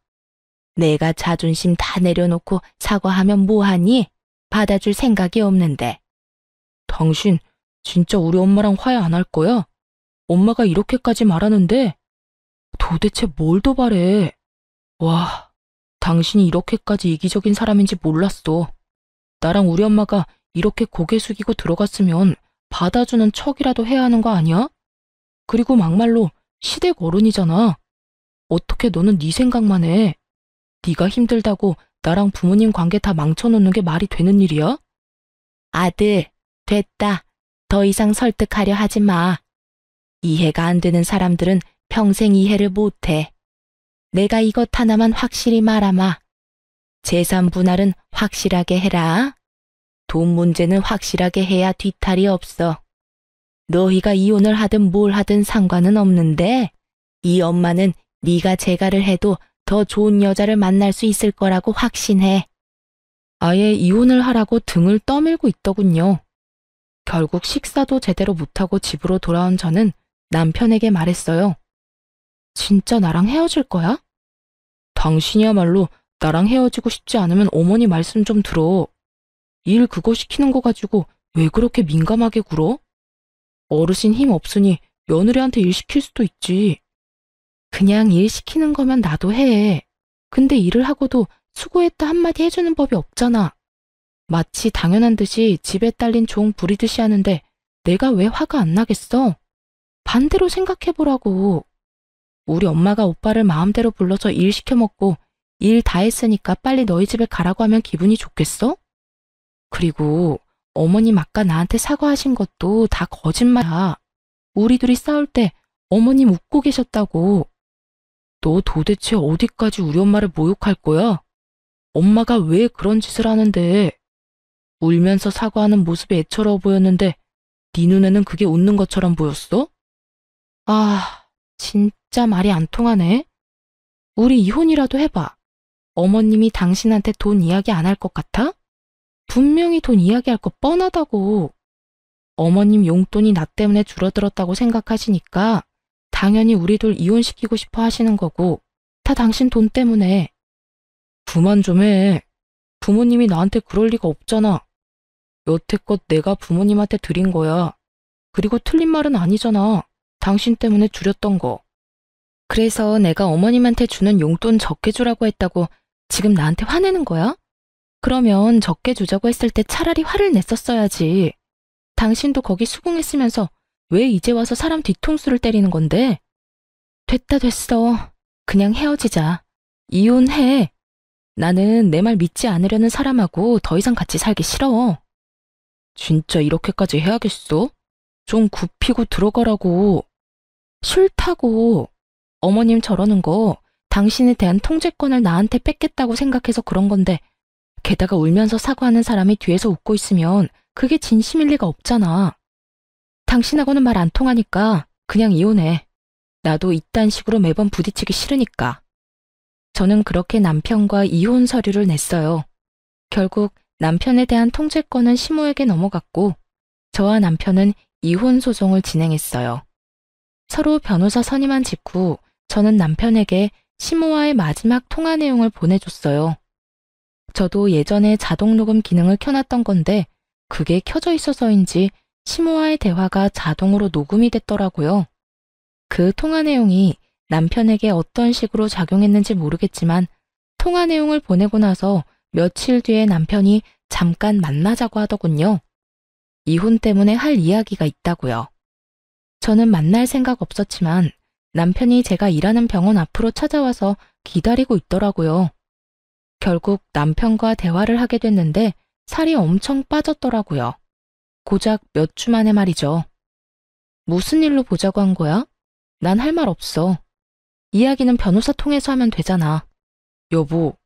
내가 자존심 다 내려놓고 사과하면 뭐하니? 받아줄 생각이 없는데. 당신 진짜 우리 엄마랑 화해 안 할 거야? 엄마가 이렇게까지 말하는데 도대체 뭘 더 바래? 와, 당신이 이렇게까지 이기적인 사람인지 몰랐어. 나랑 우리 엄마가 이렇게 고개 숙이고 들어갔으면 받아주는 척이라도 해야 하는 거 아니야? 그리고 막말로 시댁 어른이잖아. 어떻게 너는 네 생각만 해? 네가 힘들다고 나랑 부모님 관계 다 망쳐놓는 게 말이 되는 일이야? 아들, 됐다. 더 이상 설득하려 하지 마. 이해가 안 되는 사람들은 평생 이해를 못해. 내가 이것 하나만 확실히 말하마. 재산 분할은 확실하게 해라. 돈 문제는 확실하게 해야 뒤탈이 없어. 너희가 이혼을 하든 뭘 하든 상관은 없는데 이 엄마는 네가 재가를 해도 더 좋은 여자를 만날 수 있을 거라고 확신해. 아예 이혼을 하라고 등을 떠밀고 있더군요. 결국 식사도 제대로 못하고 집으로 돌아온 저는 남편에게 말했어요. 진짜 나랑 헤어질 거야? 당신이야말로 나랑 헤어지고 싶지 않으면 어머니 말씀 좀 들어. 일 그거 시키는 거 가지고 왜 그렇게 민감하게 굴어? 어르신 힘 없으니 며느리한테 일 시킬 수도 있지. 그냥 일 시키는 거면 나도 해. 근데 일을 하고도 수고했다 한마디 해주는 법이 없잖아. 마치 당연한 듯이 집에 딸린 종 부리듯이 하는데 내가 왜 화가 안 나겠어? 반대로 생각해보라고. 우리 엄마가 오빠를 마음대로 불러서 일 시켜먹고 일 다 했으니까 빨리 너희 집에 가라고 하면 기분이 좋겠어? 그리고 어머님 아까 나한테 사과하신 것도 다 거짓말이야. 우리 둘이 싸울 때 어머님 웃고 계셨다고. 너 도대체 어디까지 우리 엄마를 모욕할 거야? 엄마가 왜 그런 짓을 하는데? 울면서 사과하는 모습이 애처로워 보였는데 네 눈에는 그게 웃는 것처럼 보였어? 아, 진짜 말이 안 통하네. 우리 이혼이라도 해봐. 어머님이 당신한테 돈 이야기 안 할 것 같아? 분명히 돈 이야기할 거 뻔하다고. 어머님 용돈이 나 때문에 줄어들었다고 생각하시니까 당연히 우리 둘 이혼시키고 싶어 하시는 거고 다 당신 돈 때문에. 그만 좀 해. 부모님이 나한테 그럴 리가 없잖아. 여태껏 내가 부모님한테 드린 거야. 그리고 틀린 말은 아니잖아. 당신 때문에 줄였던 거. 그래서 내가 어머님한테 주는 용돈 적게 주라고 했다고 지금 나한테 화내는 거야? 그러면 적게 주자고 했을 때 차라리 화를 냈었어야지. 당신도 거기 수긍했으면서 왜 이제 와서 사람 뒤통수를 때리는 건데? 됐다 됐어. 그냥 헤어지자. 이혼해. 나는 내 말 믿지 않으려는 사람하고 더 이상 같이 살기 싫어. 진짜 이렇게까지 해야겠어? 좀 굽히고 들어가라고. 싫다고. 어머님 저러는 거 당신에 대한 통제권을 나한테 뺏겠다고 생각해서 그런 건데 게다가 울면서 사과하는 사람이 뒤에서 웃고 있으면 그게 진심일 리가 없잖아. 당신하고는 말 안 통하니까 그냥 이혼해. 나도 이딴 식으로 매번 부딪히기 싫으니까. 저는 그렇게 남편과 이혼 서류를 냈어요. 결국 남편에 대한 통제권은 시모에게 넘어갔고 저와 남편은 이혼 소송을 진행했어요. 서로 변호사 선임한 직후 저는 남편에게 시모와의 마지막 통화 내용을 보내줬어요. 저도 예전에 자동 녹음 기능을 켜놨던 건데 그게 켜져 있어서인지 시모와의 대화가 자동으로 녹음이 됐더라고요. 그 통화 내용이 남편에게 어떤 식으로 작용했는지 모르겠지만 통화 내용을 보내고 나서 며칠 뒤에 남편이 잠깐 만나자고 하더군요. 이혼 때문에 할 이야기가 있다고요. 저는 만날 생각 없었지만 남편이 제가 일하는 병원 앞으로 찾아와서 기다리고 있더라고요. 결국 남편과 대화를 하게 됐는데 살이 엄청 빠졌더라고요. 고작 몇 주 만에 말이죠. 무슨 일로 보자고 한 거야? 난 할 말 없어. 이야기는 변호사 통해서 하면 되잖아. 여보,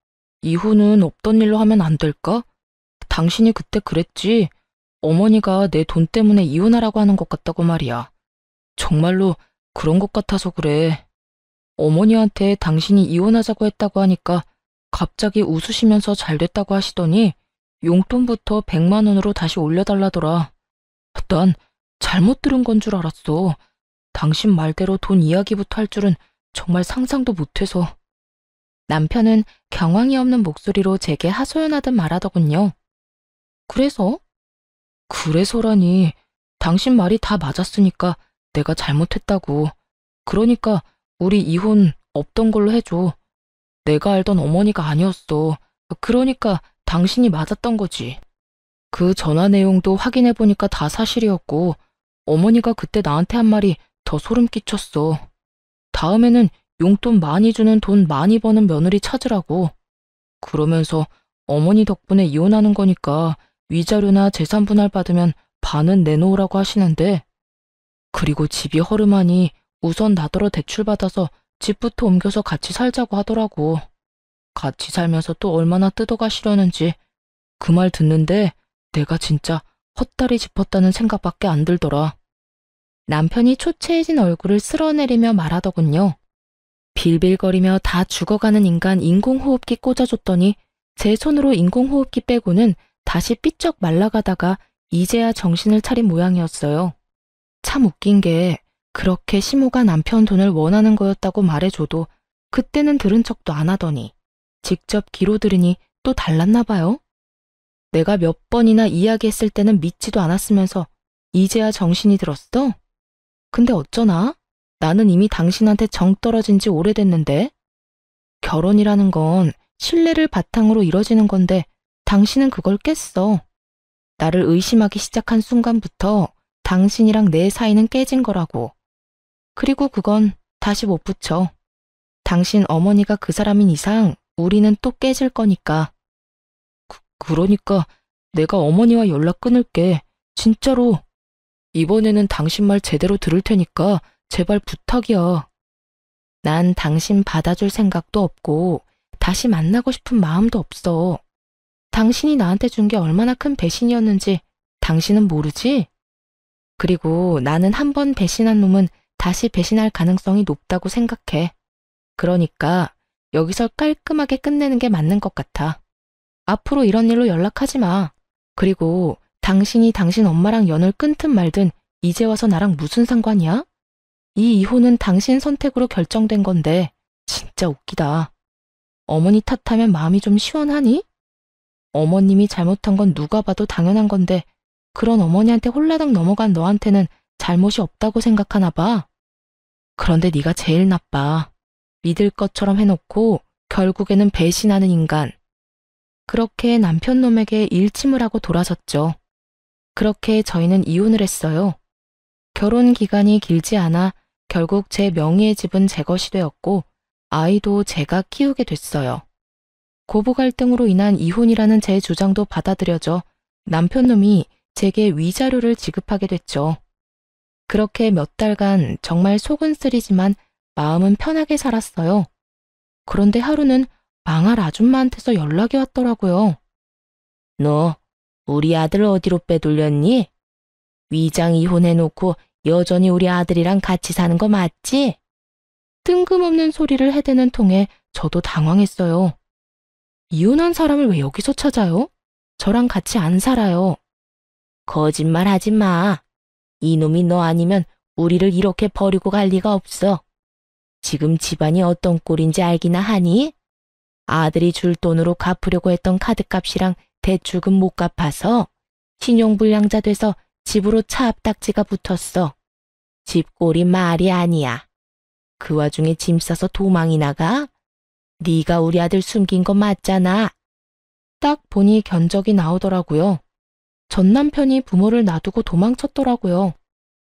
이혼은 없던 일로 하면 안 될까? 당신이 그때 그랬지. 어머니가 내 돈 때문에 이혼하라고 하는 것 같다고 말이야. 정말로 그런 것 같아서 그래. 어머니한테 당신이 이혼하자고 했다고 하니까 갑자기 웃으시면서 잘 됐다고 하시더니 용돈부터 100만 원으로 다시 올려달라더라. 난 잘못 들은 건 줄 알았어. 당신 말대로 돈 이야기부터 할 줄은 정말 상상도 못해서. 남편은 경황이 없는 목소리로 제게 하소연하듯 말하더군요. 그래서? 그래서라니. 당신 말이 다 맞았으니까 내가 잘못했다고. 그러니까 우리 이혼 없던 걸로 해줘. 내가 알던 어머니가 아니었어. 그러니까 당신이 맞았던 거지. 그 전화 내용도 확인해보니까 다 사실이었고 어머니가 그때 나한테 한 말이 더 소름 끼쳤어. 다음에는 용돈 많이 주는 돈 많이 버는 며느리 찾으라고. 그러면서 어머니 덕분에 이혼하는 거니까 위자료나 재산 분할 받으면 반은 내놓으라고 하시는데 그리고 집이 허름하니 우선 나더러 대출받아서 집부터 옮겨서 같이 살자고 하더라고. 같이 살면서 또 얼마나 뜯어가시려는지 그 말 듣는데 내가 진짜 헛다리 짚었다는 생각밖에 안 들더라. 남편이 초췌해진 얼굴을 쓸어내리며 말하더군요. 빌빌거리며 다 죽어가는 인간 인공호흡기 꽂아줬더니 제 손으로 인공호흡기 빼고는 다시 삐쩍 말라가다가 이제야 정신을 차린 모양이었어요. 참 웃긴 게 그렇게 시모가 남편 돈을 원하는 거였다고 말해줘도 그때는 들은 척도 안 하더니 직접 귀로 들으니 또 달랐나 봐요. 내가 몇 번이나 이야기했을 때는 믿지도 않았으면서 이제야 정신이 들었어? 근데 어쩌나? 나는 이미 당신한테 정 떨어진 지 오래됐는데. 결혼이라는 건 신뢰를 바탕으로 이뤄지는 건데 당신은 그걸 깼어. 나를 의심하기 시작한 순간부터 당신이랑 내 사이는 깨진 거라고. 그리고 그건 다시 못 붙여. 당신 어머니가 그 사람인 이상 우리는 또 깨질 거니까. 그러니까 내가 어머니와 연락 끊을게. 진짜로. 이번에는 당신 말 제대로 들을 테니까 제발 부탁이야. 난 당신 받아줄 생각도 없고 다시 만나고 싶은 마음도 없어. 당신이 나한테 준 게 얼마나 큰 배신이었는지 당신은 모르지? 그리고 나는 한 번 배신한 놈은 다시 배신할 가능성이 높다고 생각해. 그러니까 여기서 깔끔하게 끝내는 게 맞는 것 같아. 앞으로 이런 일로 연락하지 마. 그리고 당신이 당신 엄마랑 연을 끊든 말든 이제 와서 나랑 무슨 상관이야? 이 이혼은 당신 선택으로 결정된 건데 진짜 진짜 웃기다. 어머니 탓하면 마음이 좀 시원하니? 어머님이 잘못한 건 누가 봐도 당연한 건데 그런 어머니한테 홀라당 넘어간 너한테는 잘못이 없다고 생각하나 봐. 그런데 네가 제일 나빠. 믿을 것처럼 해놓고 결국에는 배신하는 인간. 그렇게 남편 놈에게 일침을 하고 돌아섰죠. 그렇게 저희는 이혼을 했어요. 결혼 기간이 길지 않아 결국 제 명의의 집은 제 것이 되었고 아이도 제가 키우게 됐어요. 고부 갈등으로 인한 이혼이라는 제 주장도 받아들여져 남편 놈이 제게 위자료를 지급하게 됐죠. 그렇게 몇 달간 정말 속은 쓰리지만 마음은 편하게 살았어요. 그런데 하루는 망할 아줌마한테서 연락이 왔더라고요. 너 우리 아들 어디로 빼돌렸니? 위장 이혼해놓고 여전히 우리 아들이랑 같이 사는 거 맞지? 뜬금없는 소리를 해대는 통에 저도 당황했어요. 이혼한 사람을 왜 여기서 찾아요? 저랑 같이 안 살아요. 거짓말 하지 마. 이놈이 너 아니면 우리를 이렇게 버리고 갈 리가 없어. 지금 집안이 어떤 꼴인지 알기나 하니? 아들이 줄 돈으로 갚으려고 했던 카드값이랑 대출금 못 갚아서 신용불량자 돼서 집으로 차 앞딱지가 붙었어. 집 꼴이 말이 아니야. 그 와중에 짐 싸서 도망이 나가? 네가 우리 아들 숨긴 거 맞잖아. 딱 보니 견적이 나오더라고요. 전 남편이 부모를 놔두고 도망쳤더라고요.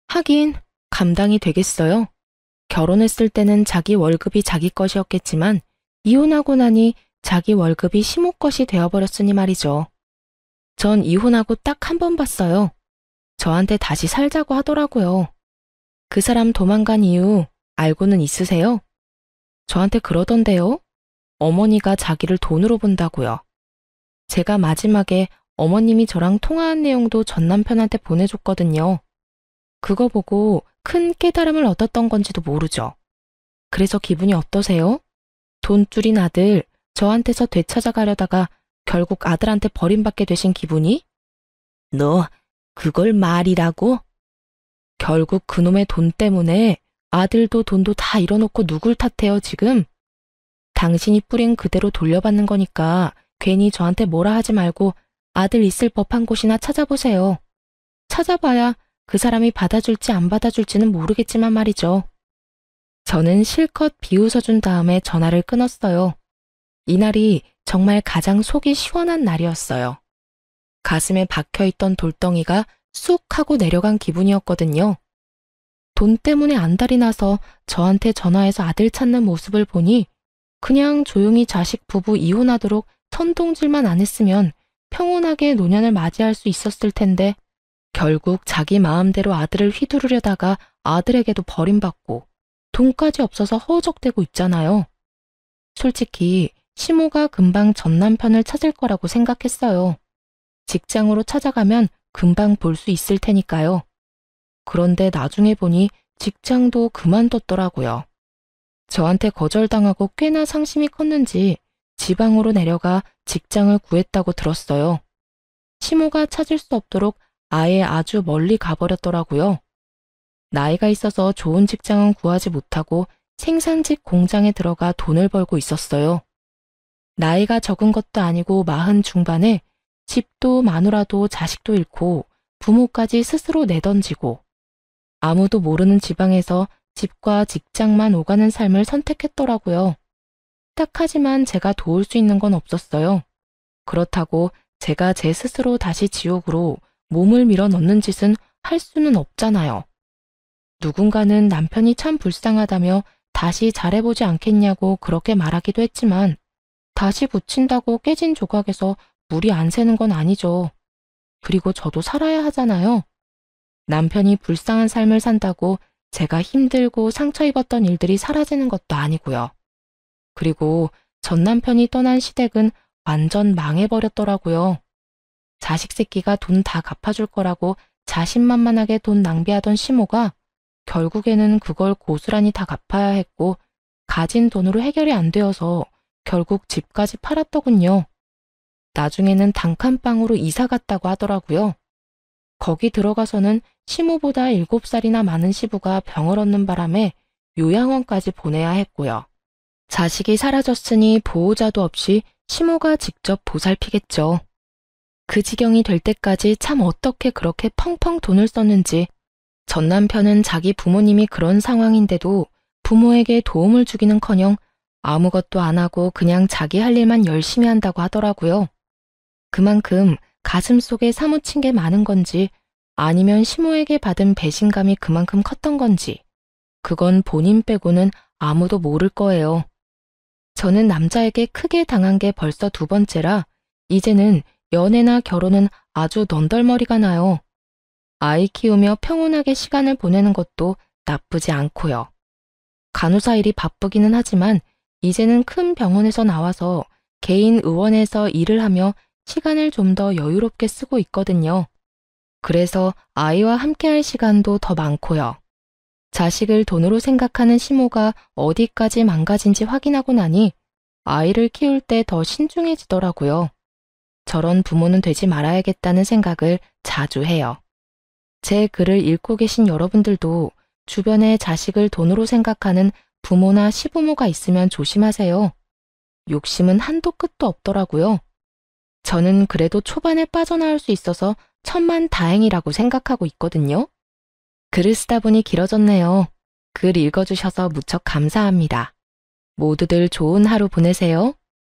하긴 감당이 되겠어요. 결혼했을 때는 자기 월급이 자기 것이었겠지만 이혼하고 나니 자기 월급이 시모 것이 되어버렸으니 말이죠. 전 이혼하고 딱 한 번 봤어요. 저한테 다시 살자고 하더라고요. 그 사람 도망간 이유 알고는 있으세요? 저한테 그러던데요. 어머니가 자기를 돈으로 본다고요. 제가 마지막에 어머님이 저랑 통화한 내용도 전 남편한테 보내줬거든요. 그거 보고 큰 깨달음을 얻었던 건지도 모르죠. 그래서 기분이 어떠세요? 돈줄인 아들 저한테서 되찾아가려다가 결국 아들한테 버림받게 되신 기분이? 너 그걸 말이라고? 결국 그놈의 돈 때문에 아들도 돈도 다 잃어놓고 누굴 탓해요 지금? 당신이 뿌린 그대로 돌려받는 거니까 괜히 저한테 뭐라 하지 말고 아들 있을 법한 곳이나 찾아보세요. 찾아봐야 그 사람이 받아줄지 안 받아줄지는 모르겠지만 말이죠. 저는 실컷 비웃어준 다음에 전화를 끊었어요. 이날이 정말 가장 속이 시원한 날이었어요. 가슴에 박혀있던 돌덩이가 쑥 하고 내려간 기분이었거든요. 돈 때문에 안달이 나서 저한테 전화해서 아들 찾는 모습을 보니 그냥 조용히 자식 부부 이혼하도록 선동질만 안 했으면 평온하게 노년을 맞이할 수 있었을 텐데 결국 자기 마음대로 아들을 휘두르려다가 아들에게도 버림받고 돈까지 없어서 허우적대고 있잖아요. 솔직히 시모가 금방 전 남편을 찾을 거라고 생각했어요. 직장으로 찾아가면 금방 볼 수 있을 테니까요. 그런데 나중에 보니 직장도 그만뒀더라고요. 저한테 거절당하고 꽤나 상심이 컸는지 지방으로 내려가 직장을 구했다고 들었어요. 시모가 찾을 수 없도록 아예 아주 멀리 가버렸더라고요. 나이가 있어서 좋은 직장은 구하지 못하고 생산직 공장에 들어가 돈을 벌고 있었어요. 나이가 적은 것도 아니고 40 중반에 집도 마누라도 자식도 잃고 부모까지 스스로 내던지고 아무도 모르는 지방에서 집과 직장만 오가는 삶을 선택했더라고요. 딱하지만 제가 도울 수 있는 건 없었어요. 그렇다고 제가 제 스스로 다시 지옥으로 몸을 밀어 넣는 짓은 할 수는 없잖아요. 누군가는 남편이 참 불쌍하다며 다시 잘해보지 않겠냐고 그렇게 말하기도 했지만 다시 붙인다고 깨진 조각에서 물이 안 새는 건 아니죠. 그리고 저도 살아야 하잖아요. 남편이 불쌍한 삶을 산다고 제가 힘들고 상처 입었던 일들이 사라지는 것도 아니고요. 그리고 전 남편이 떠난 시댁은 완전 망해버렸더라고요. 자식 새끼가 돈 다 갚아줄 거라고 자신만만하게 돈 낭비하던 시모가 결국에는 그걸 고스란히 다 갚아야 했고 가진 돈으로 해결이 안 되어서 결국 집까지 팔았더군요. 나중에는 단칸방으로 이사 갔다고 하더라고요. 거기 들어가서는 시모보다 7살이나 많은 시부가 병을 얻는 바람에 요양원까지 보내야 했고요. 자식이 사라졌으니 보호자도 없이 시모가 직접 보살피겠죠. 그 지경이 될 때까지 참 어떻게 그렇게 펑펑 돈을 썼는지. 전 남편은 자기 부모님이 그런 상황인데도 부모에게 도움을 주기는커녕 아무것도 안 하고 그냥 자기 할 일만 열심히 한다고 하더라고요. 그만큼 가슴속에 사무친 게 많은 건지 아니면 시모에게 받은 배신감이 그만큼 컸던 건지 그건 본인 빼고는 아무도 모를 거예요. 저는 남자에게 크게 당한 게 벌써 2번째라 이제는 연애나 결혼은 아주 넌덜머리가 나요. 아이 키우며 평온하게 시간을 보내는 것도 나쁘지 않고요. 간호사 일이 바쁘기는 하지만 이제는 큰 병원에서 나와서 개인 의원에서 일을 하며 시간을 좀 더 여유롭게 쓰고 있거든요. 그래서 아이와 함께할 시간도 더 많고요. 자식을 돈으로 생각하는 시모가 어디까지 망가진지 확인하고 나니 아이를 키울 때 더 신중해지더라고요. 저런 부모는 되지 말아야겠다는 생각을 자주 해요. 제 글을 읽고 계신 여러분들도 주변에 자식을 돈으로 생각하는 부모나 시부모가 있으면 조심하세요. 욕심은 한도 끝도 없더라고요. 저는 그래도 초반에 빠져나올 수 있어서 천만다행이라고 생각하고 있거든요. 글을 쓰다 보니 길어졌네요. 글 읽어주셔서 무척 감사합니다. 모두들 좋은 하루 보내세요.